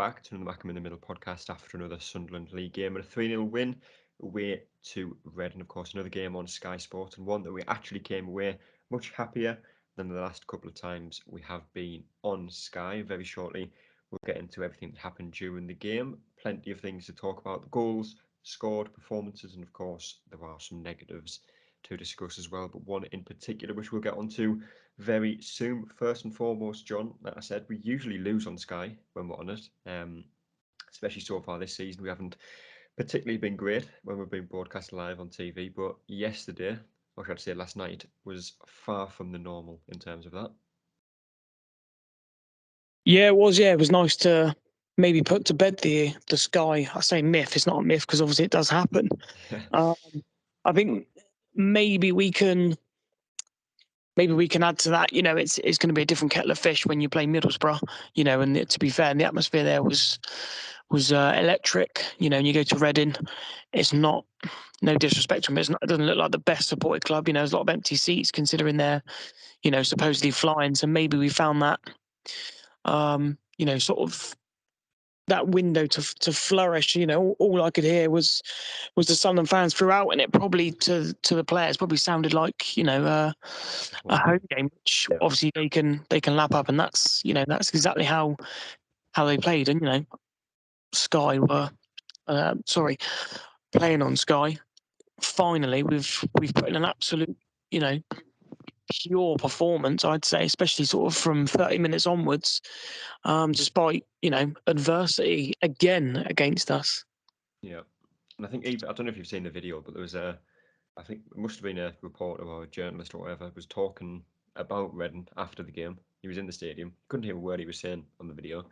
back to another Mackem in the Middle podcast after another Sunderland League game and a 3-0 win away to Reading. Of course, another game on Sky Sport and one that we actually came away much happier than the last couple of times we have been on Sky. Very shortly, we'll get into everything that happened during the game. Plenty of things to talk about: the goals, scored, performances, and of course, there are some negatives to discuss as well, but one in particular which we'll get onto very soon. First and foremost, John, like I said, we usually lose on Sky when we're on it, especially so far this season. We haven't particularly been great when we've been broadcast live on TV, but yesterday, or should I say last night, was far from the normal in terms of that. Yeah, it was. Yeah, it was nice to maybe put to bed the Sky. I say myth. It's not a myth because obviously it does happen. I think maybe we can add to that. It's going to be a different kettle of fish when you play Middlesbrough. And to be fair, the atmosphere there was electric. And you go to Reading, it's not. No disrespect to them, it doesn't look like the best supported club. There's a lot of empty seats considering they're, supposedly flying. So maybe we found that, sort of that window to flourish. All I could hear was the Sunderland fans throughout, and it probably to the players probably sounded like a home game, which obviously they can lap up, and that's exactly how they played. And Sky were playing on Sky. Finally, we've put in an absolute pure performance, I'd say, especially sort of from 30 minutes onwards, despite adversity again against us. Yeah, and I think I don't know if you've seen the video, but there was I think it must have been a reporter or a journalist or whatever, was talking about Reading after the game. He was in the stadium, couldn't hear a word he was saying on the video,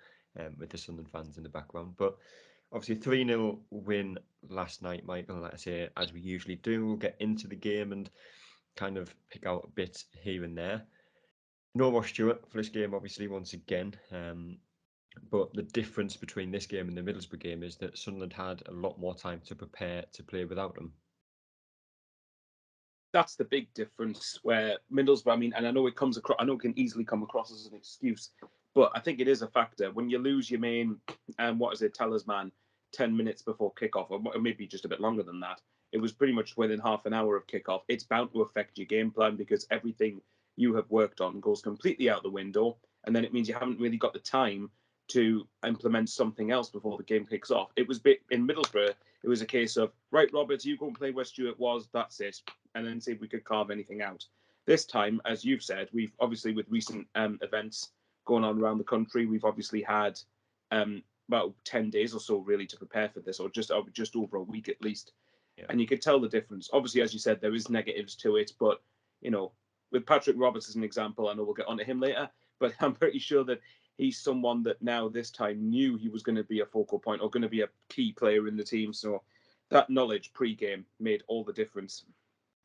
with the Sunderland fans in the background. But obviously, 3-0 win last night, Michael. Like I say, as we usually do, we'll get into the game and kind of pick out a bit here and there. No Ross Stewart for this game, obviously, once again. But the difference between this game and the Middlesbrough game is that Sunderland had a lot more time to prepare to play without him. That's the big difference. Where Middlesbrough, I mean, and I know it comes across, I know it can easily come across as an excuse, but I think it is a factor when you lose your main, talisman 10 minutes before kickoff, or maybe just a bit longer than that. It was pretty much within half an hour of kickoff. It's bound to affect your game plan because everything you have worked on goes completely out the window, and then it means you haven't really got the time to implement something else before the game kicks off. It was in Middlesbrough. It was a case of, right, Roberts, you go and play where Stewart was. That's it, and then see if we could carve anything out. This time, as you've said, we've obviously, with recent events going on around the country, we've obviously had about 10 days or so really to prepare for this, or just over a week at least. Yeah. And you could tell the difference. Obviously, as you said, there is negatives to it, but with Patrick Roberts as an example, I know we'll get onto him later, but I'm pretty sure that he's someone that now this time knew he was going to be a focal point or going to be a key player in the team. So that knowledge pre-game made all the difference.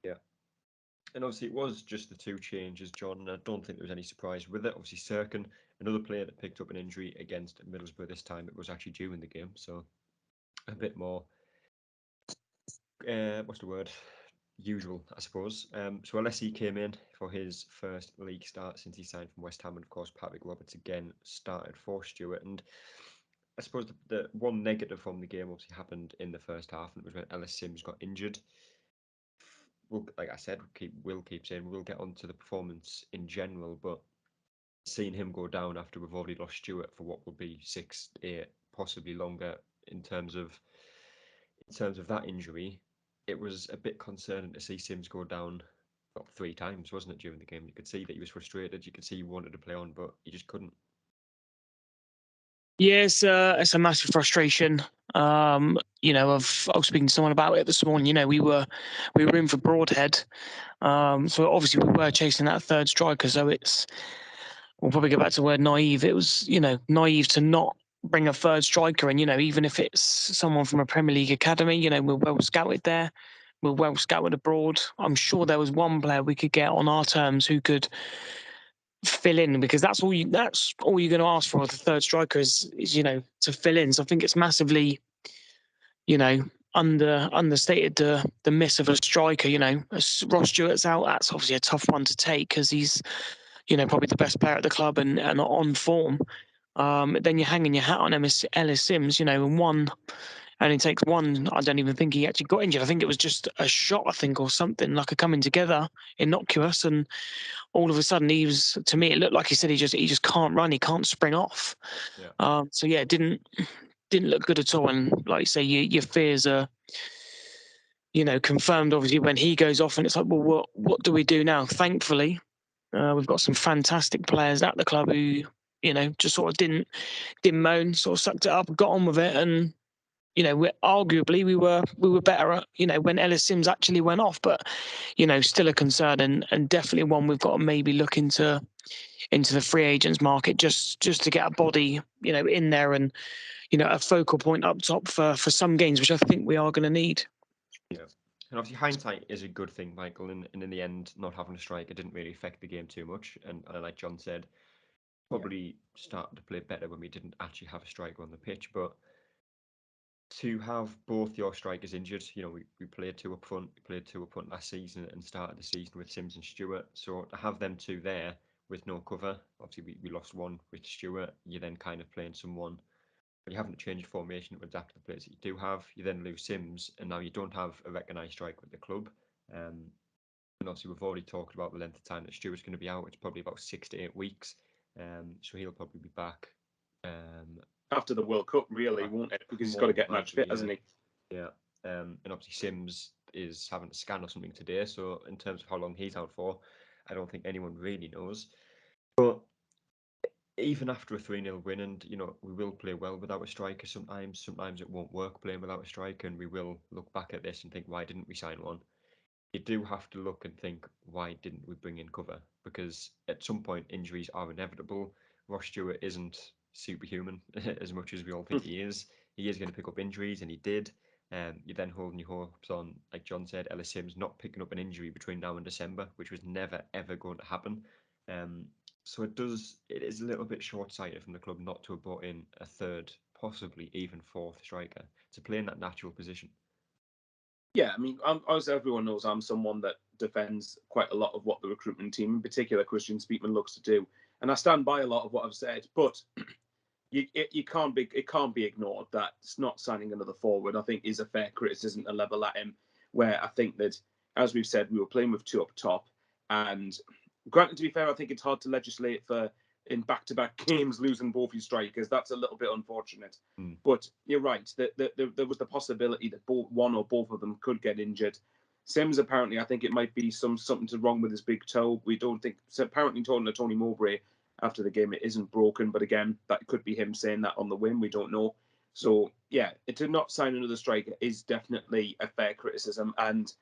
Yeah. And obviously it was just the two changes, John, and I don't think there was any surprise with it. Obviously Serkin, another player that picked up an injury against Middlesbrough this time. It was actually during the game, so a bit more, usual, I suppose. So Alessi came in for his first league start since he signed from West Ham, and of course Patrick Roberts again started for Stewart. And I suppose the one negative from the game obviously happened in the first half, and it was when Ellis Sims got injured. Like I said, we'll keep saying we'll get onto the performance in general, but seeing him go down after we've already lost Stewart for what would be 6, 8, possibly longer in terms of that injury, it was a bit concerning to see Sims go down 3 times, wasn't it, during the game? You could see that he was frustrated. You could see he wanted to play on, but he just couldn't. Yeah, it's a massive frustration. I was speaking to someone about it this morning. We were in for Broadhead, so obviously we were chasing that third striker. So we'll probably go back to the word naive. It was naive to not bring a third striker, and even if it's someone from a Premier League academy, we're well scouted there. We're well scouted abroad. I'm sure there was one player we could get on our terms who could fill in, because that's all you're going to ask for. The third striker is to fill in. So I think it's massively understated the miss of a striker. Ross Stewart's out. That's obviously a tough one to take because he's probably the best player at the club and on form. then you're hanging your hat on Ellis Sims, and one only takes one. I don't even think he actually got injured. I think it was just a shot, I think, or something like a coming together, innocuous, and all of a sudden he was. To me, it looked like he said he just can't run, he can't spring off. Yeah. So yeah, it didn't look good at all. And like you say, your fears are, confirmed obviously when he goes off, and it's like, well, what do we do now? Thankfully, we've got some fantastic players at the club who, just sort of didn't moan, sort of sucked it up, got on with it, and arguably we were better at, when Ellis Sims actually went off, but still a concern, and definitely one we've got to maybe look into the free agents market just to get a body, in there, and a focal point up top for some games, which I think we are going to need. Yeah. And obviously hindsight is a good thing, Michael, and in the end, not having a striker didn't really affect the game too much. And like John said, probably started to play better when we didn't actually have a striker on the pitch. But to have both your strikers injured, we played two up front, last season and started the season with Sims and Stewart. So to have them two there with no cover, obviously we lost one with Stewart. You're then kind of playing someone, but you haven't changed formation to adapt to the players that you do have. You then lose Sims, and now you don't have a recognised striker with the club. And obviously we've already talked about the length of time that Stewart's going to be out. It's probably about 6 to 8 weeks. So he'll probably be back after the World Cup, really, won't it? Because he's got to get match fit, hasn't he? Yeah. And obviously Sims is having a scan or something today. So in terms of how long he's out for, I don't think anyone really knows. But even after a 3-0 win, and we will play well without a striker sometimes. Sometimes it won't work playing without a striker, and we will look back at this and think, why didn't we sign one? You do have to look and think, why didn't we bring in cover? Because at some point, injuries are inevitable. Ross Stewart isn't superhuman as much as we all think he is. He is going to pick up injuries, and he did. You're then holding your hopes on, like John said, Ellis Sims not picking up an injury between now and December, which was never, ever going to happen. So it is a little bit short-sighted from the club not to have brought in a third, possibly even fourth striker to play in that natural position. Yeah, I mean, as everyone knows, I'm someone that defends quite a lot of what the recruitment team, in particular Christian Speakman, looks to do, and I stand by a lot of what I've said. But it can't be ignored that it's not signing another forward, I think, is a fair criticism to level at him. Where I think that, as we've said, we were playing with two up top, and granted, to be fair, I think it's hard to legislate for in back-to-back games losing both your strikers. That's a little bit unfortunate. But you're right. There was the possibility that one or both of them could get injured. Sims, apparently, I think it might be something wrong with his big toe. We don't think. So apparently, talking to Tony Mowbray after the game, it isn't broken. But again, that could be him saying that on the whim. We don't know. So yeah, to not sign another striker is definitely a fair criticism. And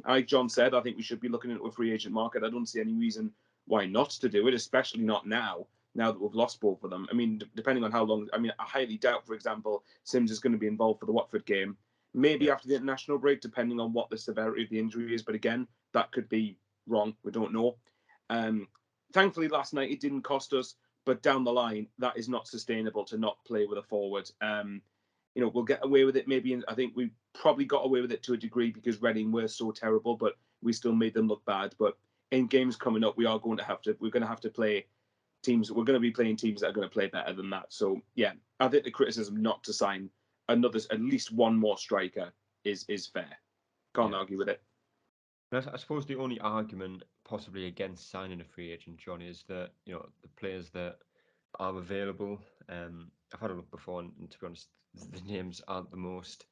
like John said, I think we should be looking into a free agent market. I don't see any reason why not to do it, especially not now that we've lost both of them. I mean, depending on how long, I highly doubt, for example, Sims is going to be involved for the Watford game. Maybe after the international break, depending on what the severity of the injury is. But again, that could be wrong. We don't know. Thankfully, last night it didn't cost us, but down the line, that is not sustainable to not play with a forward. We'll get away with it maybe. I think we probably got away with it to a degree because Reading were so terrible, but we still made them look bad. But in games coming up, we're going to have to play teams. We're going to be playing teams that are going to play better than that. So yeah, I think the criticism not to sign at least one more striker is fair. Can't argue with it. I suppose the only argument possibly against signing a free agent, John, is that the players that are available. I've had a look before, and to be honest, the names aren't the most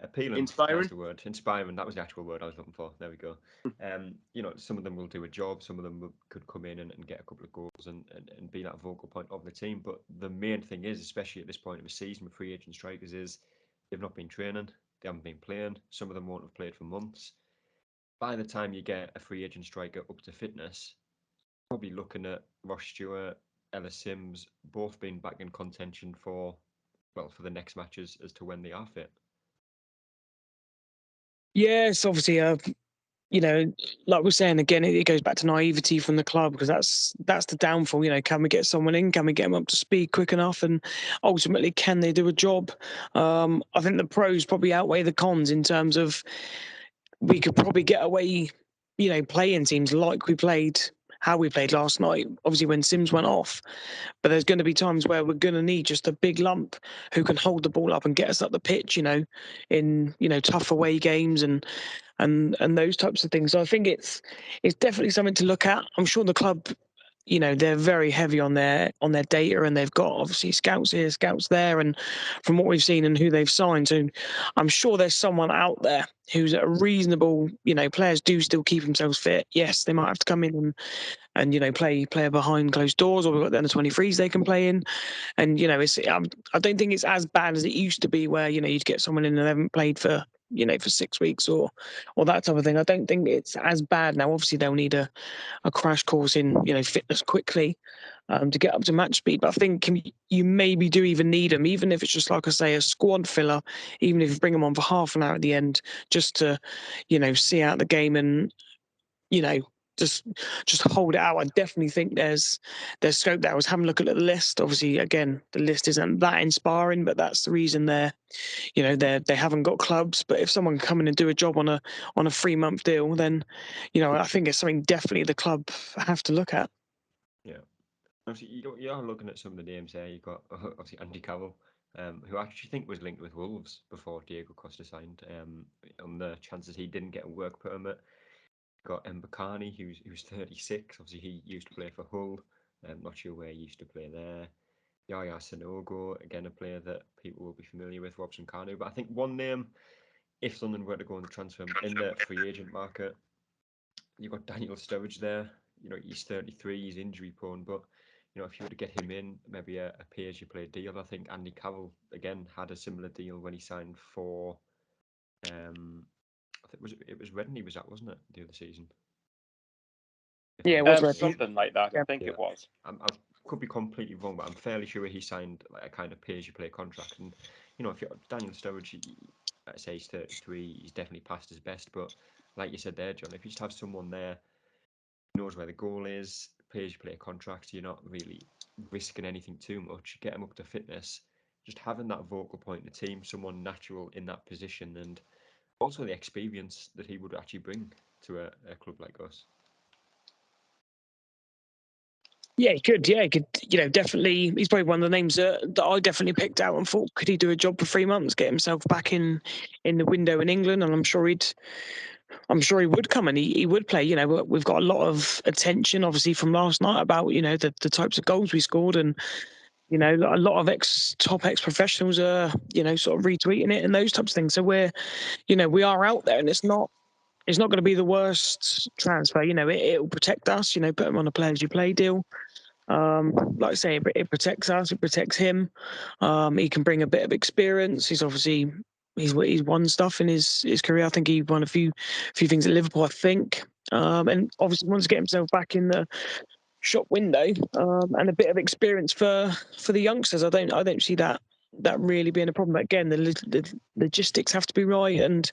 appealing. Inspiring. That's the word. Inspiring. That was the actual word I was looking for. There we go. Some of them will do a job. Some of them could come in and get a couple of goals and be that vocal point of the team. But the main thing is, especially at this point of the season with free agent strikers, is they've not been training. They haven't been playing. Some of them won't have played for months. By the time you get a free agent striker up to fitness, probably looking at Ross Stewart, Ellis Sims, both being back in contention for the next matches as to when they are fit. Yes, obviously, like we're saying again, it goes back to naivety from the club, because that's the downfall. Can we get someone in? Can we get them up to speed quick enough? And ultimately, can they do a job? I think the pros probably outweigh the cons in terms of we could probably get away, playing teams like we played how we played last night, obviously when Sims went off. But there's going to be times where we're going to need just a big lump who can hold the ball up and get us up the pitch, in tough away games and those types of things. So I think it's definitely something to look at. I'm sure the club, they're very heavy on their data, and they've got obviously scouts here, scouts there, and from what we've seen and who they've signed. So I'm sure there's someone out there who's a reasonable, players do still keep themselves fit. Yes, they might have to come in and play behind closed doors, or we've got the under 23s they can play in. And it's I don't think it's as bad as it used to be, where you'd get someone in and they haven't played for for 6 weeks or that type of thing. I don't think it's as bad now. Obviously they'll need a crash course in fitness quickly to get up to match speed, but I think you maybe do even need them, even if it's just, like I say, a squad filler, even if you bring them on for half an hour at the end, just to see out the game and just hold it out. I definitely think there's scope there. I was having a look at the list. Obviously, again, the list isn't that inspiring, but that's the reason they haven't got clubs. But if someone can come in and do a job on a 3-month deal, then I think it's something definitely the club have to look at. Yeah. Obviously, you are looking at some of the names there. You've got obviously Andy Carroll, who I actually think was linked with Wolves before Diego Costa signed, on the chances he didn't get a work permit. Got Mbakani, who's 36. Obviously, he used to play for Hull. I'm not sure where he used to play there. Yaya Sanogo, again, a player that people will be familiar with, Robson Kanu. But I think one name, if Sunderland were to go on the transfer in the free agent market, you've got Daniel Sturridge there. He's 33, he's injury prone, but if you were to get him in, maybe a pay-as-you-play deal. I think Andy Carroll again had a similar deal when he signed for, I think it was Redden he was at, wasn't it, the other season? Yeah, it was Red. Something like that. I think Yeah. it was. I could be completely wrong, but I'm fairly sure he signed like a kind of pay-as-you-play contract. And if you're Daniel Sturridge, let's say he's 33, he's definitely past his best. But like you said there, John, if you just have someone there who knows where the goal is, pay-as-you-play contract, you're not really risking anything too much. Get him up to fitness. Just having that vocal point in the team, someone natural in that position, and also the experience that he would actually bring to a club like us. Yeah, he could. Yeah, he could. Definitely. He's probably one of the names that I definitely picked out and thought, could he do a job for 3 months, get himself back in the window in England? And I'm sure he would come and he would play. We've got a lot of attention, obviously, from last night about the types of goals we scored, and a lot of top ex professionals are sort of retweeting it and those types of things. So we are out there, and it's not going to be the worst transfer. It will protect us. Put him on a players you play deal. Like I say, it protects us. It protects him. He can bring a bit of experience. He's won stuff in his career. I think he won a few things at Liverpool, I think. And obviously wants to get himself back in the shop window, and a bit of experience for the youngsters. I don't see that really being a problem. But again, the logistics have to be right, and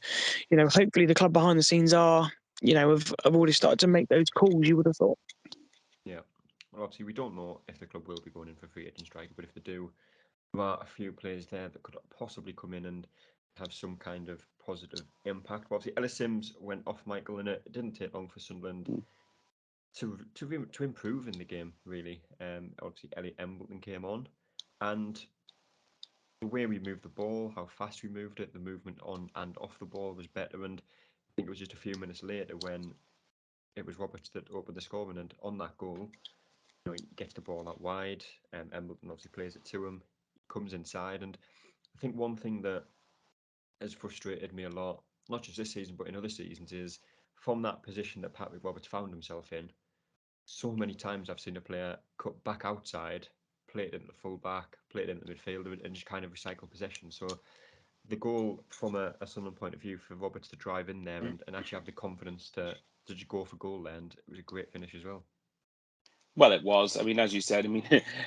hopefully the club behind the scenes are have already started to make those calls. You would have thought. Yeah. Well, obviously, we don't know if the club will be going in for free agent striker, but if they do, there are a few players there that could possibly come in and have some kind of positive impact. But obviously, Ellis Sims went off, Michael, and it didn't take long for Sunderland to improve in the game, really. Obviously, Elliot Embleton came on, and the way we moved the ball, how fast we moved it, the movement on and off the ball was better. And I think it was just a few minutes later when it was Roberts that opened the scoring, and on that goal, he gets the ball out wide, and Embleton obviously plays it to him, comes inside, and I think one thing that has frustrated me a lot, not just this season but in other seasons, is from that position that Patrick Roberts found himself in. So many times I've seen a player cut back outside, play it into the full back, play it into the midfield, and just kind of recycle possession. So the goal from a Sunderland point of view for Roberts to drive in there and actually have the confidence to just go for goal there, and it was a great finish as well. Well, it was. I mean, as you said,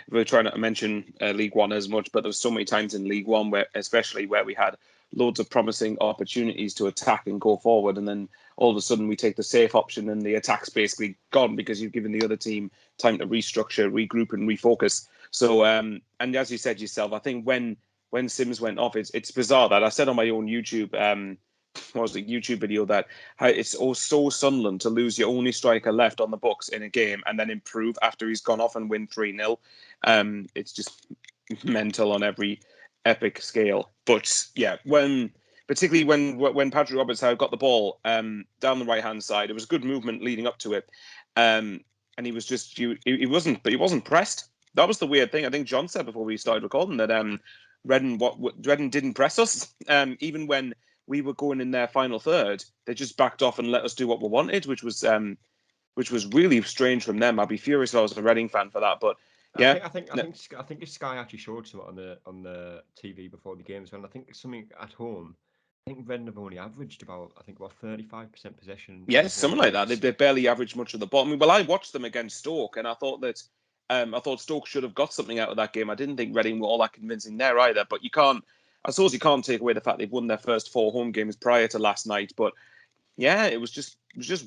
we're trying not to mention League One as much, but there was so many times in League One especially where we had loads of promising opportunities to attack and go forward, and then all of a sudden we take the safe option and the attack's basically gone because you've given the other team time to restructure, regroup, and refocus. So, and as you said yourself, I think when Sims went off, it's bizarre that I said on my own YouTube what was it, YouTube video that how it's so Sunderland to lose your only striker left on the books in a game and then improve after he's gone off and win 3-0. It's just mental on every epic scale. But yeah, particularly when Patrick Roberts got the ball down the right hand side, it was good movement leading up to it, and he was just he wasn't pressed. That was the weird thing. I think John said before we started recording that Redden didn't press us, even when we were going in their final third. They just backed off and let us do what we wanted, which was really strange from them. I'd be furious if I was a Reading fan for that. But yeah, I think Sky actually showed some on the TV before the games, and I think something at home. I think Redden have only averaged about 35% possession. yeah, something like that. They barely averaged much of the ball. I mean, well, I watched them against Stoke, and I thought that Stoke should have got something out of that game. I didn't think Reading were all that convincing there either. But I suppose you can't take away the fact they've won their first 4 home games prior to last night. But yeah, it was just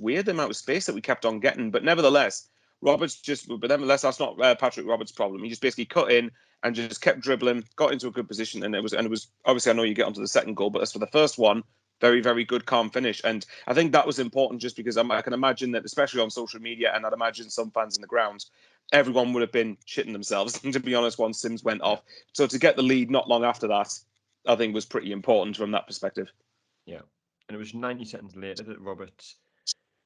weird the amount of space that we kept on getting. But nevertheless, that's not Patrick Roberts' problem. He just basically cut in and just kept dribbling, got into a good position, and it was obviously, I know you get onto the second goal, but as for the first one, very, very good, calm finish. And I think that was important just because I can imagine that, especially on social media, and I'd imagine some fans in the ground, everyone would have been shitting themselves, to be honest, once Sims went off. So to get the lead not long after that, I think was pretty important from that perspective. Yeah. And it was 90 seconds later that Roberts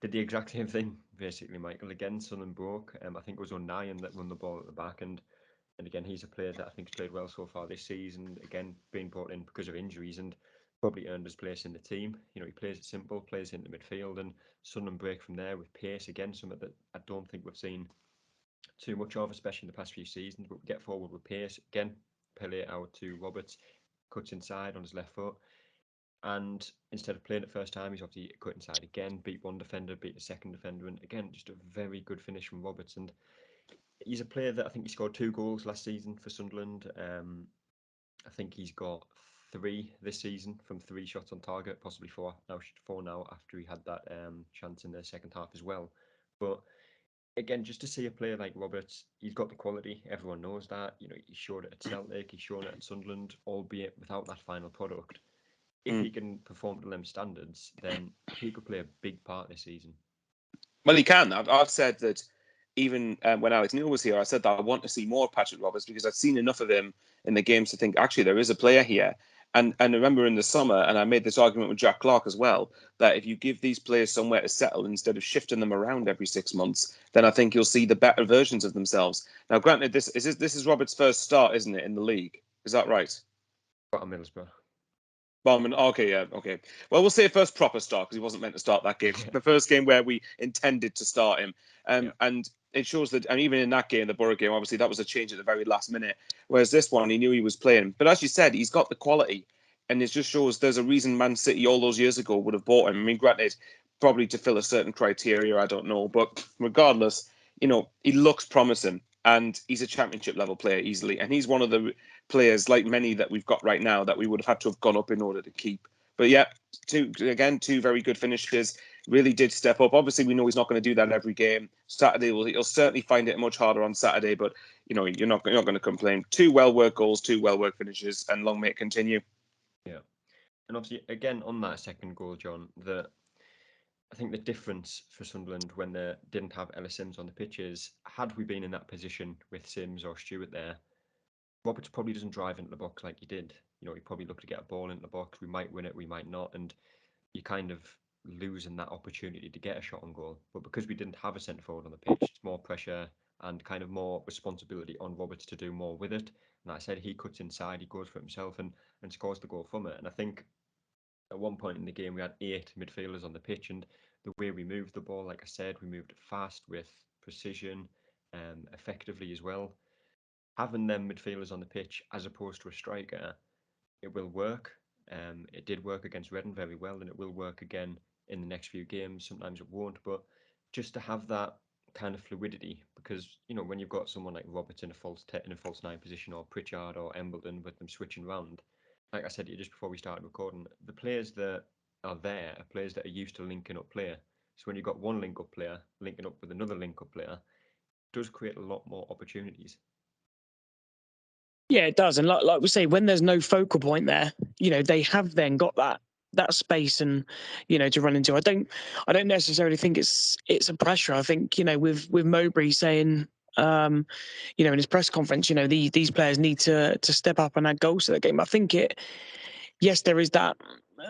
did the exact same thing, basically, Michael. Again, Sunderland broke. I think it was O'Nien that won the ball at the back. And again, he's a player that I think has played well so far this season. Again, being brought in because of injuries and probably earned his place in the team. You know, he plays it simple, plays into midfield, and Sunderland break from there with pace. Again, something that I don't think we've seen too much of, especially in the past few seasons. But we get forward with pace. Again, Pele out to Roberts, cuts inside on his left foot. And instead of playing it first time, he's obviously cut inside again, beat one defender, beat the second defender, and again, just a very good finish from Roberts. And he's a player that I think he scored 2 goals last season for Sunderland. I think he's got 3 this season from 3 shots on target, possibly 4 now after he had that chance in the second half as well. But again, just to see a player like Roberts, he's got the quality. Everyone knows that. You know, he showed it at Celtic, he's shown it at Sunderland, albeit without that final product. If he can perform to them standards, then he could play a big part this season. Well, he can. I've said that even when Alex Neil was here, I said that I want to see more Patrick Roberts because I've seen enough of him in the games to think actually there is a player here. And I remember in the summer, and I made this argument with Jack Clark as well, that if you give these players somewhere to settle instead of shifting them around every 6 months, then I think you'll see the better versions of themselves. Now, granted, this is Roberts' first start, isn't it, in the league? Is that right? Got Middlesbrough. Barman, okay, yeah, okay. Well, we'll say first proper start because he wasn't meant to start that game. The first game where we intended to start him, and it shows that, and even in that game, the Borough game, obviously that was a change at the very last minute. Whereas this one, he knew he was playing. But as you said, he's got the quality, and it just shows there's a reason Man City all those years ago would have bought him. I mean, granted, probably to fill a certain criteria, I don't know, but regardless, you know, he looks promising, and he's a championship level player easily, and he's one of the players, like many that we've got right now, that we would have had to have gone up in order to keep. But yeah, two very good finishes. Really did step up. Obviously, we know he's not going to do that every game. Saturday, he'll certainly find it much harder on Saturday. But you know, you're not going to complain. 2 well-worked goals, 2 well-worked finishes, and long may it continue. Yeah, and obviously, again on that second goal, John, I think the difference for Sunderland when they didn't have Ellis Sims on the pitch is, had we been in that position with Sims or Stewart there, Roberts probably doesn't drive into the box like he did. You know, he probably looked to get a ball into the box. We might win it, we might not, and you kind of losing that opportunity to get a shot on goal. But because we didn't have a centre forward on the pitch, it's more pressure and kind of more responsibility on Roberts to do more with it. And like I said, he cuts inside, he goes for himself and scores the goal from it. And I think at one point in the game we had 8 midfielders on the pitch, and the way we moved the ball, like I said, we moved it fast with precision, effectively as well. Having them midfielders on the pitch as opposed to a striker, it will work. It did work against Reading very well, and it will work again in the next few games. Sometimes it won't, but just to have that kind of fluidity, because you know when you've got someone like Roberts in a false 9 position, or Pritchard or Embleton with them switching round, like I said to you just before we started recording, the players that are there are players that are used to linking up player. So when you've got one link up player linking up with another link up player, it does create a lot more opportunities. Yeah, it does. And like we say, when there's no focal point there, you know, they have then got that space and to run into. I don't necessarily think it's a pressure. I think with Mowbray saying in his press conference, these players need to step up and add goals to the game. I think yes, there is that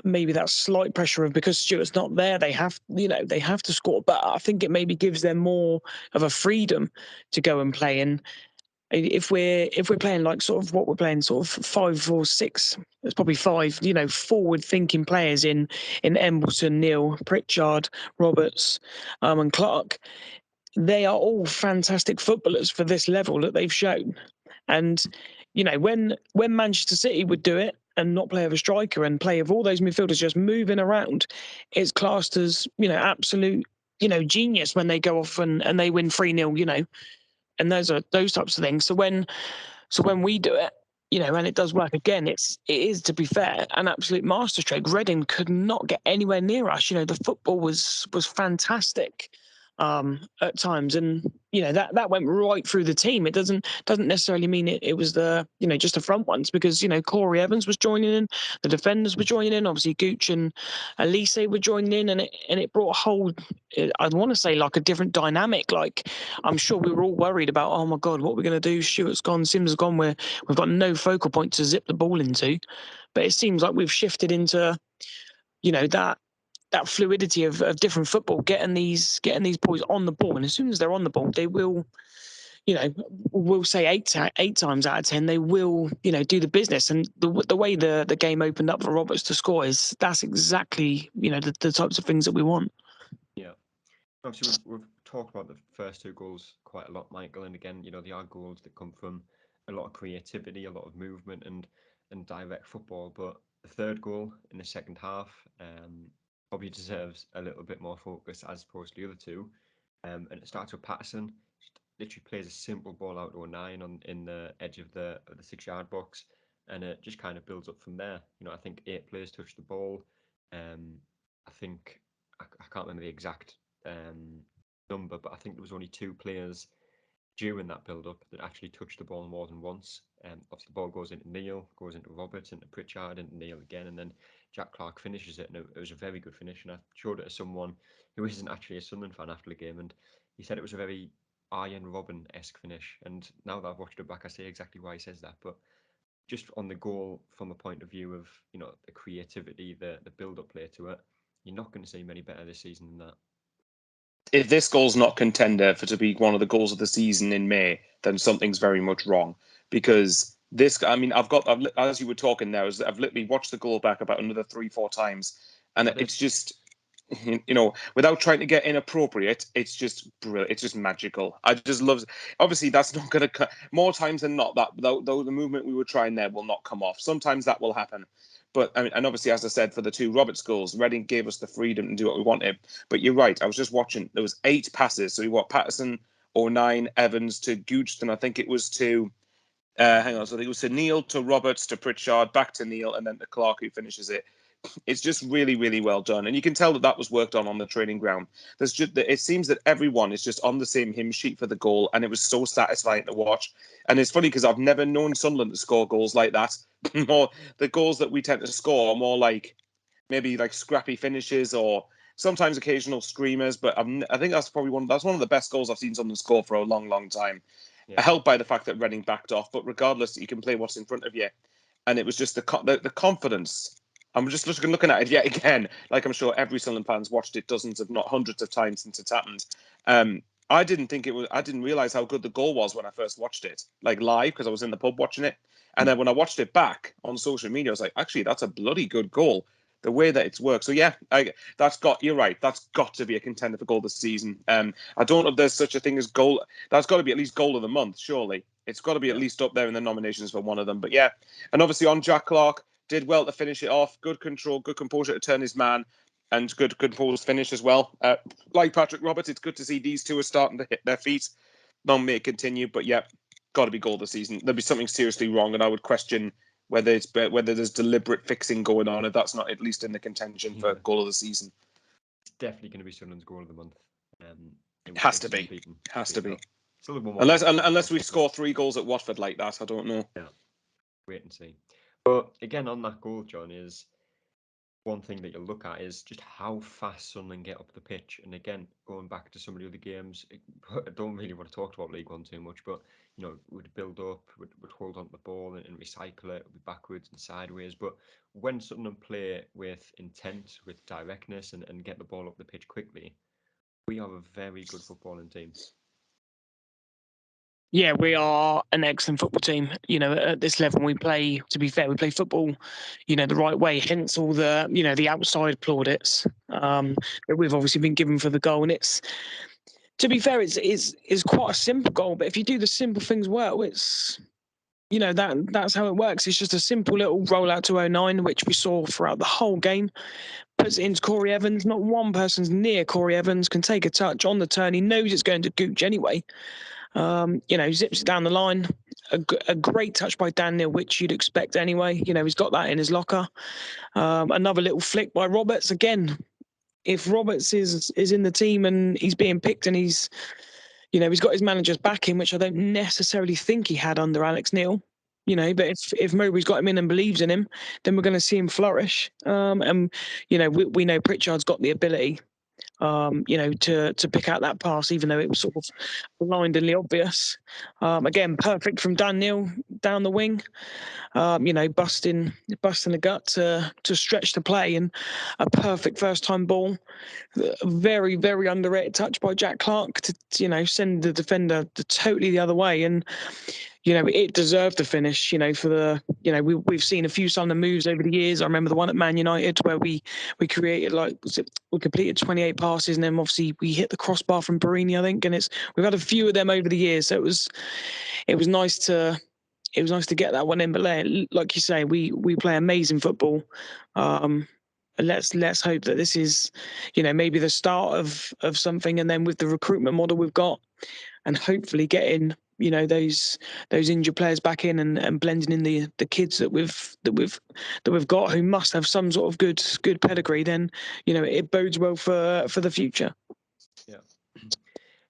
maybe that slight pressure of, because Stuart's not there, they have to score, but I think it maybe gives them more of a freedom to go and play. And if we're playing like sort of what we're playing, sort of 5-4-2, it's probably five, forward thinking players in Embleton, Neil, Pritchard, Roberts, and Clark. They are all fantastic footballers for this level that they've shown. And when Manchester City would do it and not play with a striker and play with all those midfielders just moving around, it's classed as absolute genius when they go off and they win 3-0, and those types of things. So when we do it, and it does work again, it is, to be fair, an absolute masterstroke. Reading could not get anywhere near us. The football was fantastic at times, and that went right through the team. It doesn't necessarily mean it was the just the front ones, because Corey Evans was joining in, the defenders were joining in, obviously Gooch and Elise were joining in, and it brought a whole, I'd want to say, like a different dynamic. Like, I'm sure we were all worried about, oh my god, what we're going to do? Stewart's gone, Sims has gone, we've got no focal point to zip the ball into. But it seems like we've shifted into that fluidity of different football, getting these boys on the ball, and as soon as they're on the ball, they will, we'll say eight times out of 10, they will, do the business. And the way the game opened up for Roberts to score that's exactly, the types of things that we want. Yeah. Obviously, we've talked about the first two goals quite a lot, Michael, and again, they are goals that come from a lot of creativity, a lot of movement, and direct football. But the third goal in the second half probably deserves a little bit more focus as opposed to the other two. And it starts with Patterson. Just literally plays a simple ball out to a 9 in the edge of the 6-yard box, and it just kind of builds up from there. I think 8 players touched the ball. I think I can't remember the exact number, but I think there was only 2 players during that build-up that actually touched the ball more than once. Obviously, the ball goes into Neil, goes into Roberts, into Pritchard, into Neil again, and then Jack Clark finishes it, and it was a very good finish. And I showed it to someone who isn't actually a Sunderland fan after the game, and he said it was a very Arjen Robben-esque finish. And now that I've watched it back, I see exactly why he says that. But just on the goal, from a point of view of the creativity, the build-up play to it, you're not going to see many better this season than that. If this goal's not contender for to be one of the goals of the season in May, then something's very much wrong. Because this, I mean, I've as you were talking there, I've literally watched the goal back about another 3-4 times, and it's just, without trying to get inappropriate, it's just brilliant. It's just magical. I just love. Obviously, that's not going to more times than not. That though the movement we were trying there will not come off. Sometimes that will happen. But I mean, and obviously, as I said, for the 2 Roberts goals, Reading gave us the freedom to do what we wanted. But you're right. I was just watching. There was 8 passes. So you what? Patterson, O'Nien, Evans to Goochton. I think it was to. Hang on. So I think it was to Neil, to Roberts, to Pritchard, back to Neil, and then to Clark, who finishes it. It's just really, really well done, and you can tell that was worked on the training ground. It seems that everyone is just on the same hymn sheet for the goal, and it was so satisfying to watch. And it's funny because I've never known Sunderland to score goals like that. More the goals that we tend to score are more like maybe like scrappy finishes or sometimes occasional screamers. But I think that's probably one of the best goals I've seen Sunderland score for a long, long time. Yeah. Helped by the fact that Reading backed off, but regardless, you can play what's in front of you, and it was just the confidence. I'm just looking at it yet again, like I'm sure every Sunderland fan's watched it dozens, if not hundreds of times since it's happened. I didn't realize how good the goal was when I first watched it, like live, because I was in the pub watching it. And then when I watched it back on social media, I was like, actually, that's a bloody good goal. The way that it's worked. So yeah, you're right. That's got to be a contender for goal this season. I don't know if there's such a thing as goal. That's got to be at least goal of the month, surely. It's got to be at least up there in the nominations for one of them. But yeah, and obviously on Jack Clark, did well to finish it off. Good control, good composure to turn his man, and good composed finish as well. Like Patrick Roberts, it's good to see these 2 are starting to hit their feet. Long may it continue, but yeah, got to be goal this season. There'll be something seriously wrong, and I would question whether there's deliberate fixing going on, if that's not at least in the contention for goal of the season. It's definitely going to be Sunderland's goal of the month. It has to be. Has to be. Unless we score 3 goals at Watford like that, I don't know. Yeah, wait and see. But again, on that goal, John, is one thing that you look at is just how fast Sunderland get up the pitch. And again, going back to some of the other games, I don't really want to talk about League One too much, but we'd build up, would hold on to the ball and recycle it, be backwards and sideways. But when Sunderland play with intent, with directness, and get the ball up the pitch quickly, we are a very good footballing team. Yeah, we are an excellent football team. At this level, we play. To be fair, we play football, the right way. Hence all the, the outside plaudits that we've obviously been given for the goal. And it's, to be fair, it's quite a simple goal. But if you do the simple things well, it's, that's how it works. It's just a simple little roll out to 09, which we saw throughout the whole game. Puts it into Corey Evans. Not one person's near Corey Evans. Can take a touch on the turn. He knows it's going to Gooch anyway. Zips it down the line. A great touch by Dan Neil, which you'd expect anyway. He's got that in his locker. Another little flick by Roberts. Again, if Roberts is in the team and he's being picked and he's got his manager's backing, which I don't necessarily think he had under Alex Neil. But if Mowbray's got him in and believes in him, then we're going to see him flourish. And we know Pritchard's got the ability. To pick out that pass, even though it was sort of blindingly obvious. Again, perfect from Dan Neil down the wing. Busting the gut to stretch the play, and a perfect first time ball. A very, very underrated touch by Jack Clark to send the defender totally the other way. And it deserved the finish. For the we've seen a few Sunderland moves over the years. I remember the one at Man United where we created we completed 28 passes, and then obviously we hit the crossbar from Barini, I think. And we've had a few of them over the years, so it was nice to get that one in. But like you say, we play amazing football. Let's hope that this is maybe the start of something, and then with the recruitment model we've got, and hopefully getting those injured players back in and blending in the kids that we've got, who must have some sort of good pedigree, then it bodes well for the future. Yeah,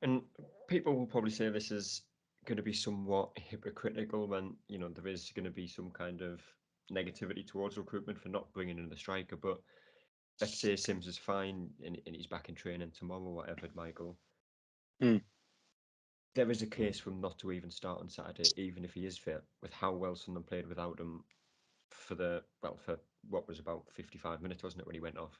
and people will probably say this is going to be somewhat hypocritical when there is going to be some kind of negativity towards recruitment for not bringing in the striker. But let's say Sims is fine and he's back in training tomorrow, whatever, Michael. There is a case for him not to even start on Saturday, even if he is fit, with how well Sunderland played without him for what was about 55 minutes, wasn't it, when he went off?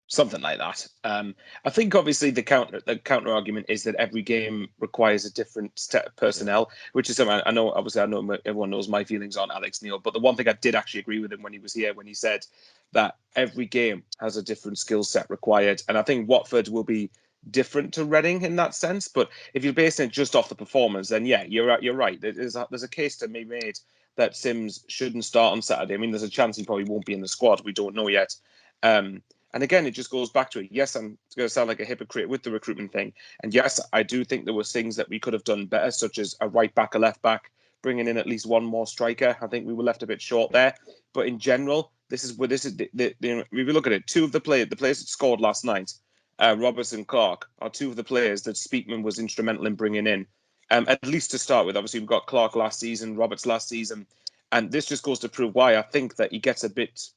Something like that. I think obviously the counter argument is that every game requires a different set of personnel, which is something I know. Obviously, I know everyone knows my feelings on Alex Neil, but the one thing I did actually agree with him when he was here, when he said that every game has a different skill set required, and I think Watford will be different to Reading in that sense. But if you're basing it just off the performance, then yeah, you're right. There's a case to be made that Sims shouldn't start on Saturday. I mean, there's a chance he probably won't be in the squad. We don't know yet. And again, it just goes back to it. Yes, I'm going to sound like a hypocrite with the recruitment thing. And yes, I do think there were things that we could have done better, such as a right back, a left back, bringing in at least one more striker. I think we were left a bit short there. But in general, if we look at it, two of the players that scored last night, Roberts and Clark, are two of the players that Speakman was instrumental in bringing in. At least to start with. Obviously, we've got Clark last season, Roberts last season. And this just goes to prove why I think that he gets a bit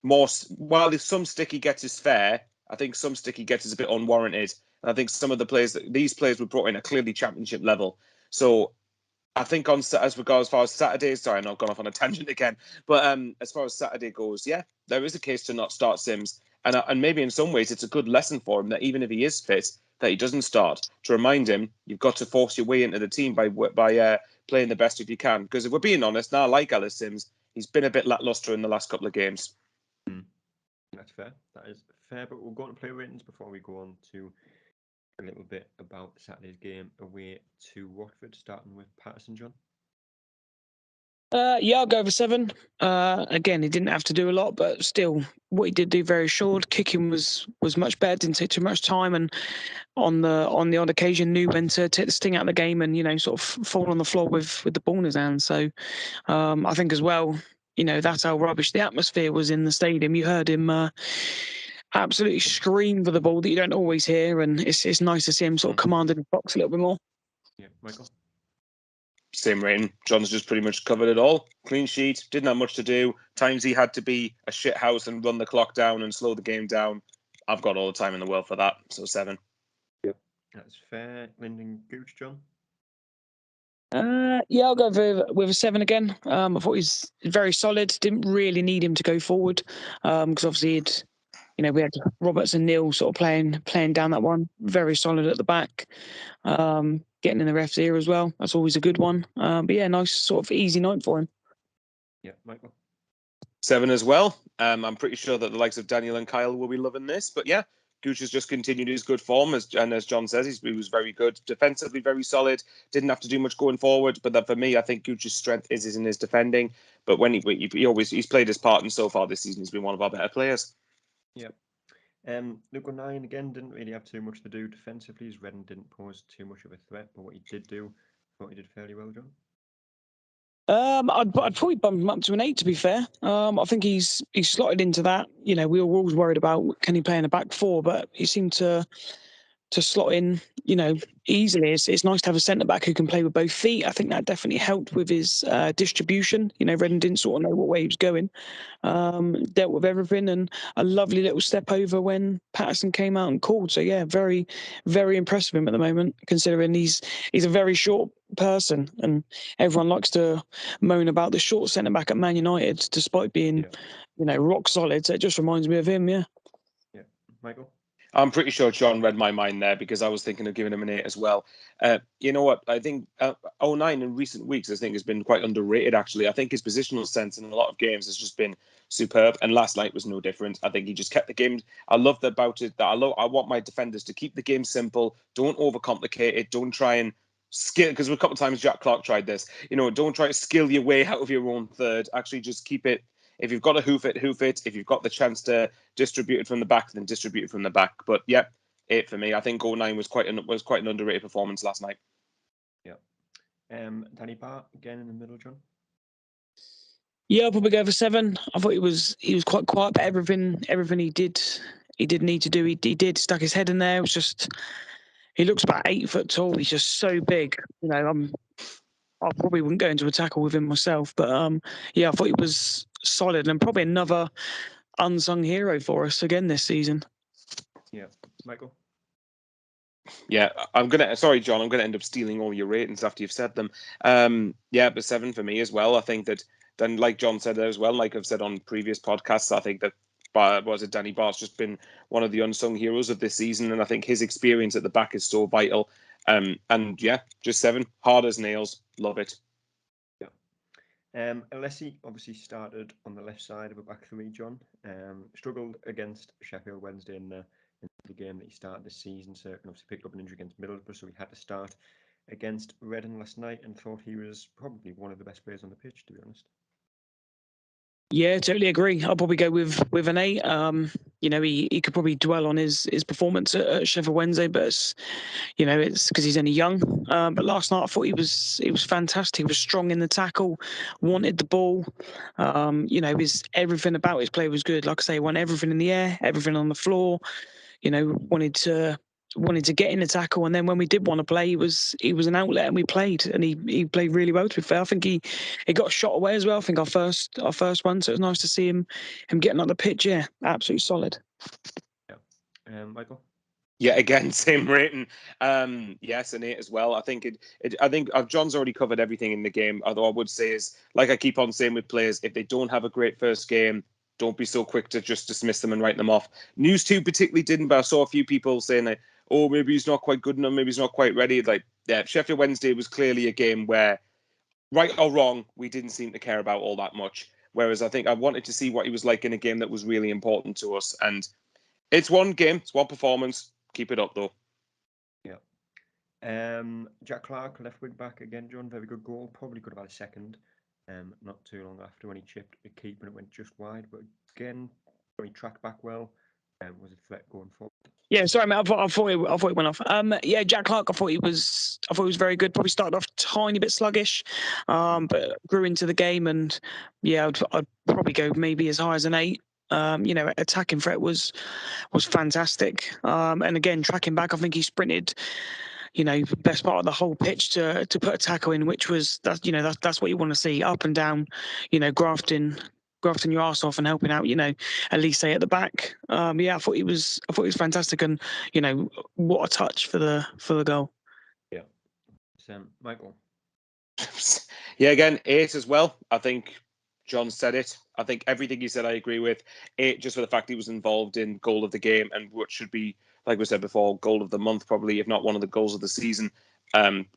more. While if some stick he gets is fair, I think some stick he gets is a bit unwarranted. And I think some of the players these players were brought in are clearly championship level. So I think as far as Saturday, sorry, I've gone off on a tangent again. But as far as Saturday goes, yeah, there is a case to not start Sims, and maybe in some ways it's a good lesson for him that even if he is fit, that he doesn't start. To remind him, you've got to force your way into the team by playing the best if you can. Because if we're being honest, now I like Alice Sims, he's been a bit lacklustre in the last couple of games. That's fair. That is fair. But we'll go on to player ratings before we go on to a little bit about Saturday's game away to Watford, starting with Patterson, John. Yeah, I'll go over 7. Again, he didn't have to do a lot, but still, what he did do very assured. Kicking was much better. Didn't take too much time, and on the odd occasion knew when to take the sting out of the game and sort of fall on the floor with the ball in his hand. So I think as well, that's how rubbish the atmosphere was in the stadium. You heard him absolutely scream for the ball that you don't always hear, and it's nice to see him sort of commanding the box a little bit more. Yeah, Michael. Same rating. John's just pretty much covered it all. Clean sheet, didn't have much to do. Times he had to be a shit house and run the clock down and slow the game down. I've got all the time in the world for that. So 7. Yep. That's fair. Lyndon Gooch, John? Yeah, I'll go with a 7 again. I thought he's very solid. Didn't really need him to go forward because obviously we had Roberts and Neil sort of playing down that one. Very solid at the back. Getting in the ref's ear as well. That's always a good one. But yeah, nice sort of easy night for him. Yeah, Michael? 7 as well. I'm pretty sure that the likes of Daniel and Kyle will be loving this. But yeah, Gooch has just continued his good form, and as John says, he was very good defensively, very solid. Didn't have to do much going forward, but that for me, I think Gooch's strength is in his defending. But when he's played his part, and so far this season, he's been one of our better players. Yeah. Luke 9 again didn't really have too much to do defensively. His Redden didn't pose too much of a threat, but what he did do, I thought he did fairly well, John. I'd probably bump him up to an 8. To be fair, I think he's slotted into that. We were always worried about can he play in the back four, but he seemed to slot in, easily. It's nice to have a centre back who can play with both feet. I think that definitely helped with his distribution. Redden didn't sort of know what way he was going. Dealt with everything, and a lovely little step over when Patterson came out and called. So yeah, very, very impressed with him at the moment, considering he's a very short person, and everyone likes to moan about the short centre back at Man United, despite being, rock solid. So it just reminds me of him. Yeah. Yeah, Michael. I'm pretty sure John read my mind there because I was thinking of giving him an 8 as well. You know what? I think 09 in recent weeks, I think, has been quite underrated, actually. I think his positional sense in a lot of games has just been superb, and last night was no different. I think he just kept the game. I love about it that I want my defenders to keep the game simple. Don't overcomplicate it. Don't try and skill, because a couple of times Jack Clark tried this. Don't try to skill your way out of your own third. Actually, just keep it. If you've got to hoof it, hoof it. If you've got the chance to distribute it from the back, then distribute it from the back. But yeah, 8 for me. I think 09 was quite an underrated performance last night. Yeah. Danny Bart again in the middle, John. Yeah, I'll probably go for 7. I thought he was quite quiet, but everything he did need to do. He did stuck his head in there. It was just he looks about 8 foot tall. He's just so big. I probably wouldn't go into a tackle with him myself, but yeah, I thought he was solid and probably another unsung hero for us again this season. Yeah, Michael. Yeah, sorry, John, I'm gonna end up stealing all your ratings after you've said them. Yeah, but 7 for me as well. I think that then, like John said there as well, like I've said on previous podcasts, I think that Danny Bart's just been one of the unsung heroes of this season, and I think his experience at the back is so vital. And yeah, just 7, hard as nails, love it. Alessi obviously started on the left side of a back three, John. Struggled against Sheffield Wednesday in the game that he started this season, so obviously picked up an injury against Middlesbrough, so he had to start against Reading last night, and thought he was probably one of the best players on the pitch, to be honest. Yeah, totally agree. I'll probably go with an 8. He could probably dwell on his performance at Sheffield Wednesday, but it's because he's only young. But last night I thought he was fantastic. He was strong in the tackle, wanted the ball. His everything about his play was good. Like I say, he won everything in the air, everything on the floor. Wanted to get in the tackle, and then when we did want to play, he was an outlet, and we played, and he played really well. To be fair, I think he got shot away as well. I think our first one, so it was nice to see him getting on the pitch. Yeah, absolutely solid. Yeah, Michael. Yeah, again, same rating. Yes, an 8 as well. I think I think John's already covered everything in the game. Although I would say is, like I keep on saying with players, if they don't have a great first game, don't be so quick to just dismiss them and write them off. News 2 particularly didn't, but I saw a few people saying that, oh, maybe he's not quite good enough, maybe he's not quite ready. Like, yeah, Sheffield Wednesday was clearly a game where, right or wrong, we didn't seem to care about all that much. Whereas I think I wanted to see what he was like in a game that was really important to us. And it's one game, it's one performance. Keep it up, though. Yeah. Jack Clark, left wing back again, John. Very good goal. Probably could have had a second. Not too long after when he chipped a keeper and it went just wide. But again, he tracked back well. Was a threat going forward. Yeah, sorry, mate. I thought it went off. Yeah, Jack Clark. I thought he was very good. Probably started off a tiny bit sluggish, but grew into the game. And yeah, I'd probably go maybe as high as an 8. Attacking threat was fantastic. And again, tracking back, I think he sprinted. best part of the whole pitch to put a tackle in, which was that's what you want to see, up and down, grafting your ass off and helping out, at least say at the back. I thought he was fantastic, and what a touch for the goal. Yeah. Michael. Yeah, again, 8 as well. I think John said it. I think everything he said I agree with. 8 just for the fact he was involved in goal of the game and what should be, like we said before, goal of the month probably, if not one of the goals of the season.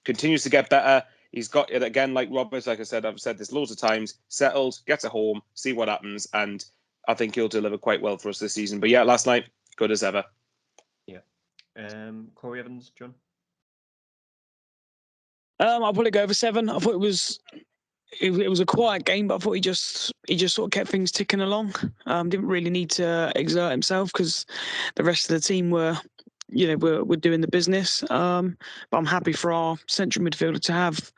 Continues to get better. He's got it again, like Robert, like I said, I've said this loads of times, settled, gets a home, see what happens, and I think he'll deliver quite well for us this season. But yeah, last night, good as ever. Yeah. Corey Evans, John? I'll probably go over 7. I thought it was a quiet game, but I thought he just sort of kept things ticking along. Didn't really need to exert himself because the rest of the team were doing the business. But I'm happy for our central midfielder to have,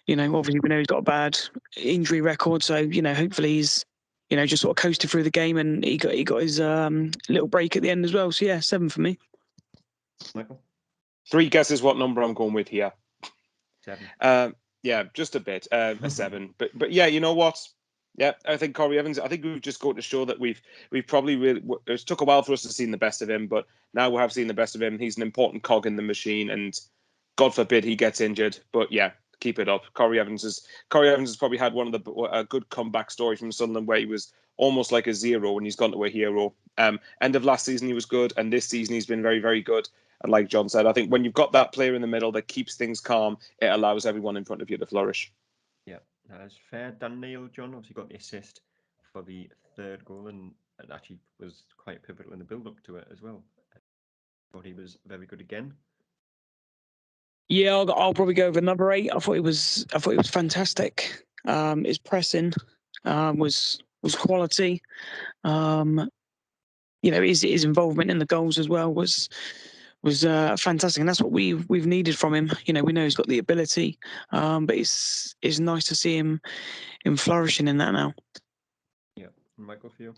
obviously we know he's got a bad injury record, so hopefully he's just sort of coasted through the game, and he got his little break at the end as well. So yeah, 7 for me. Michael? 3 guesses what number I'm going with here. 7. Yeah, just a bit, a 7. But yeah, you know what? Yeah, I think Corey Evans. I think we've just got to show that we've probably really. It took a while for us to see the best of him, but now we have seen the best of him. He's an important cog in the machine, and God forbid he gets injured. But yeah, keep it up. Corey Evans has probably had one of a good comeback story from Sunderland where he was almost like a 0 and he's gone to a hero. End of last season he was good, and this season he's been very, very good. And like John said, I think when you've got that player in the middle that keeps things calm, it allows everyone in front of you to flourish. Yeah, that is fair. Dan Neil, John, obviously got the assist for the 3rd goal and actually was quite pivotal in the build-up to it as well. Thought he was very good again. Yeah, I'll probably go with another 8. I thought it was fantastic. His pressing was quality. His involvement in the goals as well was fantastic, and that's what we've needed from him. We know he's got the ability, but it's nice to see him flourishing in that now. Yeah, Michael, for you?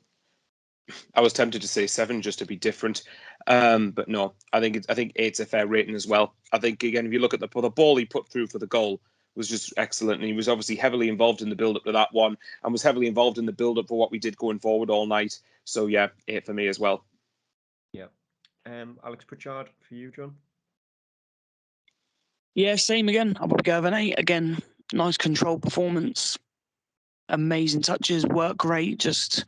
I was tempted to say 7 just to be different, but no. I think 8's a fair rating as well. I think again, if you look at the ball he put through for the goal was just excellent, and he was obviously heavily involved in the build up to that one, and was heavily involved in the build up for what we did going forward all night. So yeah, 8 for me as well. Yeah. Alex Pritchard for you, John? Yeah, same again. I'll probably go with an 8 again. Nice controlled performance. Amazing touches, work rate. Just,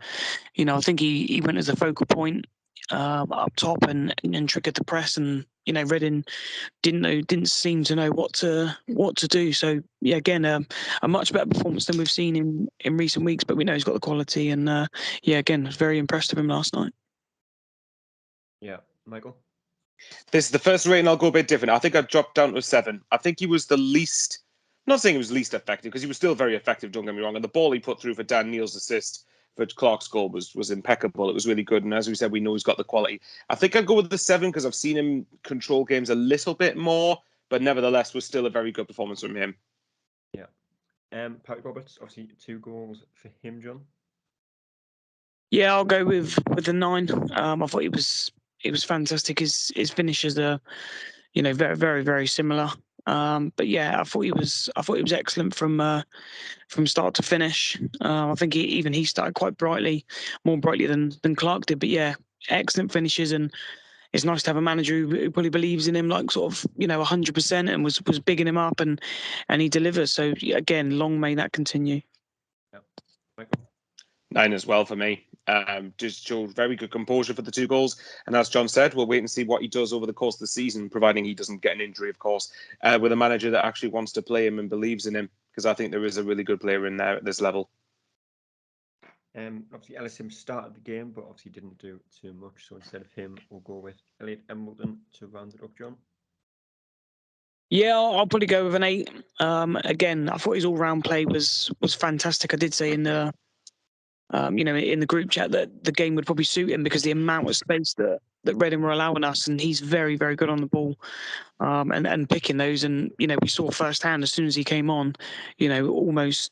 I think he went as a focal point up top and triggered the press, and Reading didn't seem to know what to do. So yeah, again, a much better performance than we've seen in recent weeks. But we know he's got the quality, and yeah, again, I was very impressed with him last night. Yeah, Michael? This is the first rating. I'll go a bit different. I think I've dropped down to a 7. I think he was the least. I'm not saying he was least effective because he was still very effective. Don't get me wrong. And the ball he put through for Dan Neil's assist for Clark's goal was impeccable. It was really good. And as we said, we know he's got the quality. I think I'd go with the 7 because I've seen him control games a little bit more, but nevertheless, was still a very good performance from him. Yeah. Patrick Roberts, obviously 2 goals for him, John. Yeah, I'll go with the 9. I thought it was fantastic. His finishes are, very, very, very similar. But yeah, I thought he was excellent from start to finish. I think he started quite brightly, more brightly than Clark did. But yeah, excellent finishes, and it's nice to have a manager who probably believes in him, like sort of 100%, and was bigging him up, and he delivers. So yeah, again, long may that continue. Yeah, Michael? 9 as well for me. Just showed very good composure for the 2 goals. And as John said, we'll wait and see what he does over the course of the season, providing he doesn't get an injury, of course, with a manager that actually wants to play him and believes in him, because I think there is a really good player in there at this level. Obviously, Ellis Sims started the game, but obviously didn't do too much. So instead of him, we'll go with Elliot Embleton to round it up, John. Yeah, I'll probably go with an 8. Again, I thought his all-round play was fantastic. I did say in the in the group chat that the game would probably suit him because the amount of space that Reading were allowing us, and he's very, very good on the ball, and picking those. And we saw firsthand as soon as he came on, almost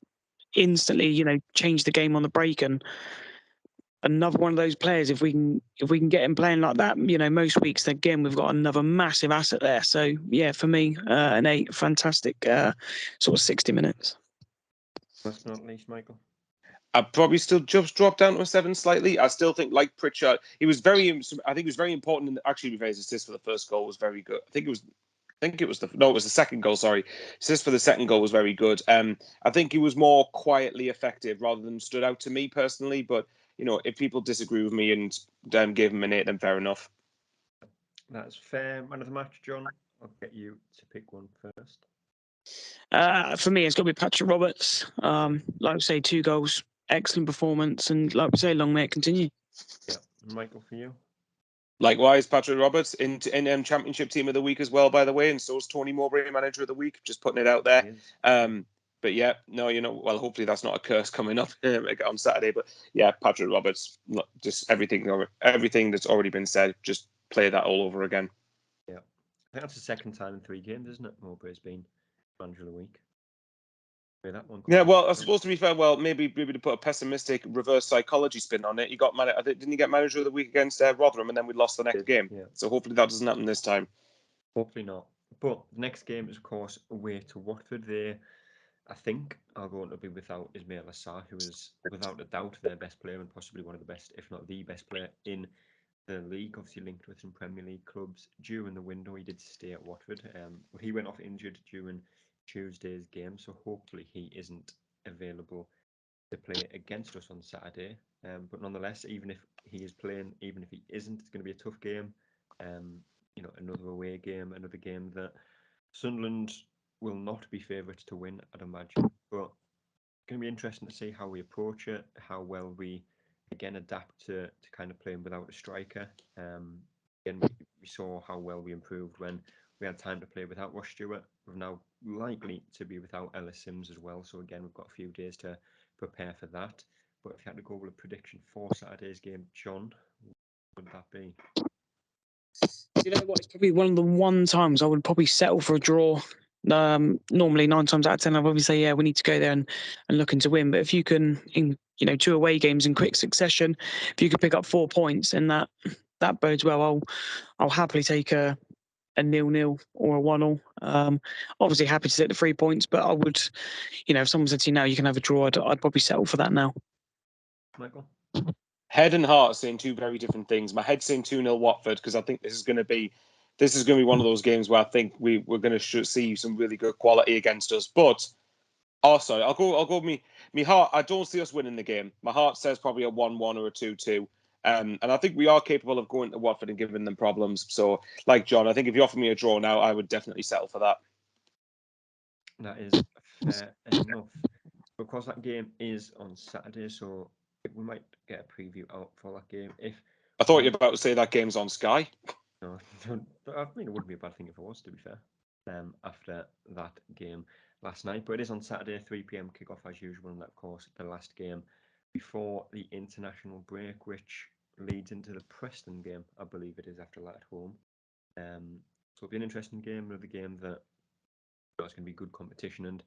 instantly, changed the game on the break. And another one of those players. If we can get him playing like that, most weeks, again, we've got another massive asset there. So yeah, for me, an 8, fantastic sort of 60 minutes. Last but not least, Michael. I'd probably still just drop down to a 7 slightly. I still think, like Pritchard, I think he was very important. And actually, his assist for the first goal was very good. It was the second goal. Sorry, assist for the second goal was very good. I think he was more quietly effective rather than stood out to me personally. But if people disagree with me and gave him an 8, then fair enough. That's fair. Man of the match, John. I'll get you to pick one first. For me, it's got to be Patrick Roberts. Like I say, 2 goals, excellent performance, and like we say, long may it continue. Yeah, Michael, for you. Likewise, Patrick Roberts in Championship Team of the Week as well, by the way, and so is Tony Mowbray, Manager of the Week. Just putting it out there. But yeah, no, well, hopefully that's not a curse coming up on Saturday. But yeah, Patrick Roberts, just everything that's already been said, just play that all over again. Yeah, I think that's the second time in 3 games, isn't it? Mowbray's been Manager of the Week. That one. Yeah, well, I suppose to be fair, maybe to put a pessimistic reverse psychology spin on it, didn't he get Manager of the Week against Rotherham, and then we lost the next game? Yeah. So hopefully that doesn't happen this time. Hopefully not. But the next game is, of course, away to Watford. They, I think, are going to be without Ismail Assar, who is without a doubt their best player and possibly one of the best, if not the best player in the league. Obviously linked with some Premier League clubs. During the window, he did stay at Watford. But he went off injured during Tuesday's game, so hopefully he isn't available to play against us on Saturday. But nonetheless, even if he is playing, even if he isn't, it's going to be a tough game. Another away game, another game that Sunderland will not be favourites to win, I'd imagine. But it's going to be interesting to see how we approach it, how well we again adapt to kind of playing without a striker. Again, we saw how well we improved when we had time to play without Ross Stewart. We're now likely to be without Ellis Sims as well. So again, we've got a few days to prepare for that. But if you had to go with a prediction for Saturday's game, John, what would that be? You know what? It's probably one of the one times I would probably settle for a draw. Normally 9 times out of 10, I'd probably say, yeah, we need to go there and looking to win. But if you can, in 2 away games in quick succession, if you could pick up 4 points, and that bodes well. I'll happily take a 0-0 or a 1-0. Obviously happy to take the 3 points, but I would, if someone said to you now you can have a draw, I'd probably settle for that now. Michael? Head and heart are saying 2 very different things. My head's saying 2-0 Watford, because I think this is going to be one of those games where I think we're going to see some really good quality against us. But sorry, I'll go. Me heart. I don't see us winning the game. My heart says probably a 1-1 or a 2-2. And I think we are capable of going to Watford and giving them problems. So, like John, I think if you offer me a draw now, I would definitely settle for that. That is fair enough. Of course, that game is on Saturday, so we might get a preview out for that game. I thought you were about to say that game's on Sky. No, I mean, it wouldn't be a bad thing if it was, to be fair, after that game last night. But it is on Saturday, 3 p.m. kickoff as usual, and of course, the last game before the international break, which leads into the Preston game, I believe it is, after that at home. So it'll be an interesting game, another game that it's going to be good competition and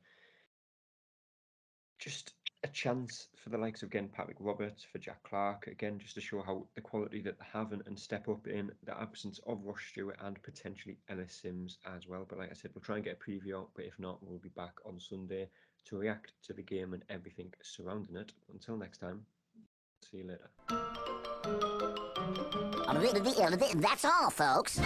just a chance for the likes of, again, Patrick Roberts, for Jack Clark, again, just to show how the quality that they have and step up in the absence of Ross Stewart and potentially Ellis Sims as well. But like I said, we'll try and get a preview out, but if not, we'll be back on Sunday to react to the game and everything surrounding it. Until next time, see you later. That's all, folks.